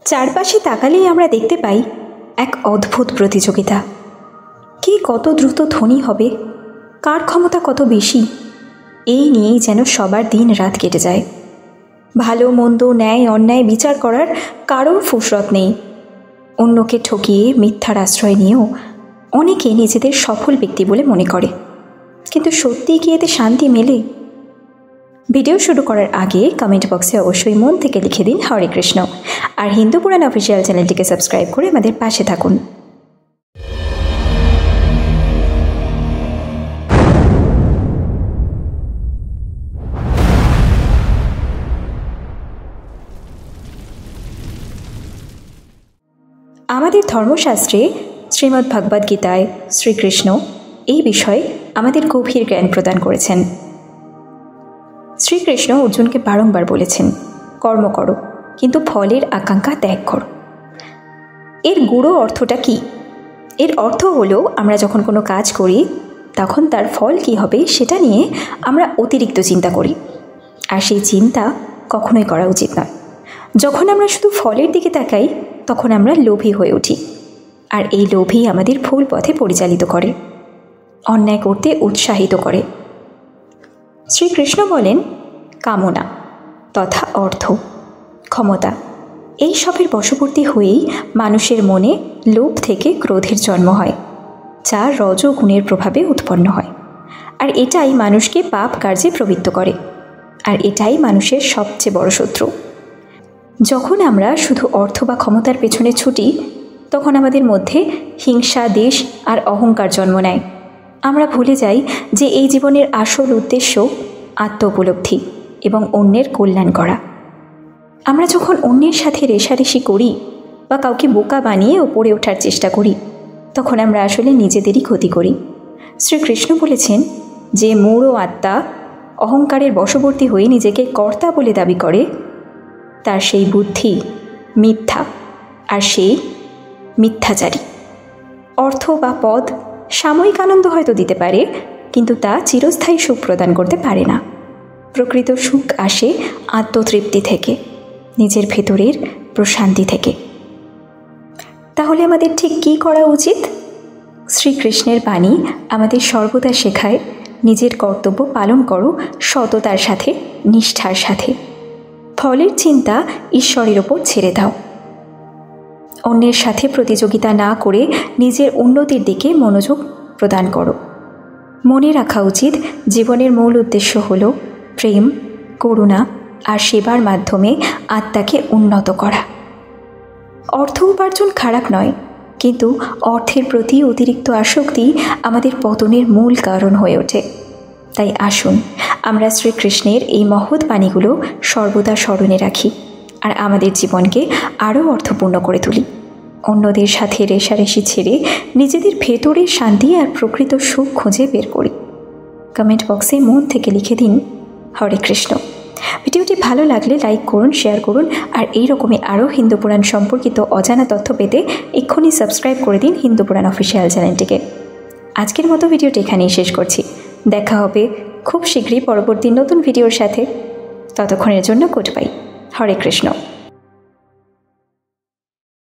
চারপাশে তাকালেই আমরা দেখতে পাই এক অদ্ভুত প্রতিযোগিতা। কে কত দ্রুত ধনী হবে, কার ক্ষমতা কত বেশি, এই নিয়েই যেন সবার দিন রাত কেটে যায়। ভালো মন্দ, ন্যায় অন্যায় বিচার করার কারোর ফুসরত নেই। অন্যকে ঠকিয়ে মিথ্যার আশ্রয় নিয়েও অনেকে নিজেদের সফল ব্যক্তি বলে মনে করে, কিন্তু সত্যিই কি এতে শান্তি মেলে? ভিডিও শুরু করার আগে কমেন্ট বক্সে অবশ্যই মন থেকে লিখে দিন হরে কৃষ্ণ, আর হিন্দু পুরাণ অফিসিয়াল চ্যানেলটিকে সাবস্ক্রাইব করে আমাদের পাশে থাকুন। আমাদের ধর্মশাস্ত্রে শ্রীমদ্ ভগবদ গীতায় শ্রীকৃষ্ণ এই বিষয়ে আমাদের গভীর জ্ঞান প্রদান করেছেন। শ্রীকৃষ্ণ অর্জুনকে বারংবার বলেছেন, কর্ম করো কিন্তু ফলের আকাঙ্ক্ষা ত্যাগ করো। এর গূঢ় অর্থটা কি? এর অর্থ হলো, আমরা যখন কোনো কাজ করি তখন তার ফল কি হবে সেটা নিয়ে আমরা অতিরিক্ত চিন্তা করি, আর সেই চিন্তা কখনোই করা উচিত নয়। যখন আমরা শুধু ফলের দিকে তাকাই তখন আমরা লোভী হয়ে উঠি, আর এই লোভই আমাদের ভুল পথে পরিচালিত করে, অন্যায় করতে উৎসাহিত করে। শ্রীকৃষ্ণ বলেন, কামনা তথা অর্থ, ক্ষমতা এই সবের বশবর্তী হয়েই মানুষের মনে লোভ থেকে ক্রোধের জন্ম হয়, যা রজোগুণের প্রভাবে উৎপন্ন হয়। আর এটাই মানুষকে পাপ কার্যে প্রবৃত্ত করে, আর এটাই মানুষের সবচেয়ে বড় শত্রু। যখন আমরা শুধু অর্থ বা ক্ষমতার পেছনে ছুটি তখন আমাদের মধ্যে হিংসা, দেশ আর অহংকার জন্ম নেয়। আমরা ভুলে যাই যে এই জীবনের আসল উদ্দেশ্য আত্ম উপলব্ধি এবং অন্যের কল্যাণ করা। আমরা যখন অন্যের সাথে রেষারেষি করি বা কাউকে বোকা বানিয়ে ওপরে ওঠার চেষ্টা করি তখন আমরা আসলে নিজেদেরই ক্ষতি করি। শ্রীকৃষ্ণ বলেছেন, যে মূঢ় আত্মা অহংকারের বশবর্তী হয়ে নিজেকে কর্তা বলে দাবি করে তার সেই বুদ্ধি মিথ্যা, আর সেই মিথ্যাচারী। অর্থ বা পদ সাময়িক আনন্দ হয়তো দিতে পারে, কিন্তু তা চিরস্থায়ী সুখ প্রদান করতে পারে না। প্রকৃত সুখ আসে আত্মতৃপ্তি থেকে, নিজের ভেতরের প্রশান্তি থেকে। তাহলে আমাদের ঠিক কী করা উচিত? শ্রীকৃষ্ণের বাণী আমাদের সর্বদা শেখায়, নিজের কর্তব্য পালন করো সততার সাথে, নিষ্ঠার সাথে। ফলের চিন্তা ঈশ্বরের ওপর ছেড়ে দাও। অন্যের সাথে প্রতিযোগিতা না করে নিজের উন্নতির দিকে মনোযোগ প্রদান করো। মনে রাখা উচিত, জীবনের মূল উদ্দেশ্য হল প্রেম, করুণা আর সেবার মাধ্যমে আত্মাকে উন্নত করা। অর্থ উপার্জন খারাপ নয়, কিন্তু অর্থের প্রতি অতিরিক্ত আসক্তি আমাদের পতনের মূল কারণ হয়ে ওঠে। তাই আসুন আমরা শ্রীকৃষ্ণের এই মহৎ বাণীগুলো সর্বদা স্মরণে রাখি, আর আমাদের জীবনকে আরও অর্থপূর্ণ করে তুলি। অন্যদের সাথে রেষারেষি ছেড়ে নিজেদের ভেতরের শান্তি আর প্রকৃত সুখ খুঁজে বের করি। কমেন্ট বক্সে মন থেকে লিখে দিন হরে কৃষ্ণ। ভিডিওটি ভালো লাগলে লাইক করুন, শেয়ার করুন, আর এই রকমই আরও হিন্দু পুরাণ সম্পর্কিত অজানা তথ্য পেতে এক্ষুনি সাবস্ক্রাইব করে দিন হিন্দু পুরাণ অফিসিয়াল চ্যানেলটিকে। আজকের মতো ভিডিওটি এখানেই শেষ করছি। দেখা হবে খুব শীঘ্রই পরবর্তী নতুন ভিডিওর সাথে। ততক্ষণের জন্য গুড বাই। হরে কৃষ্ণ।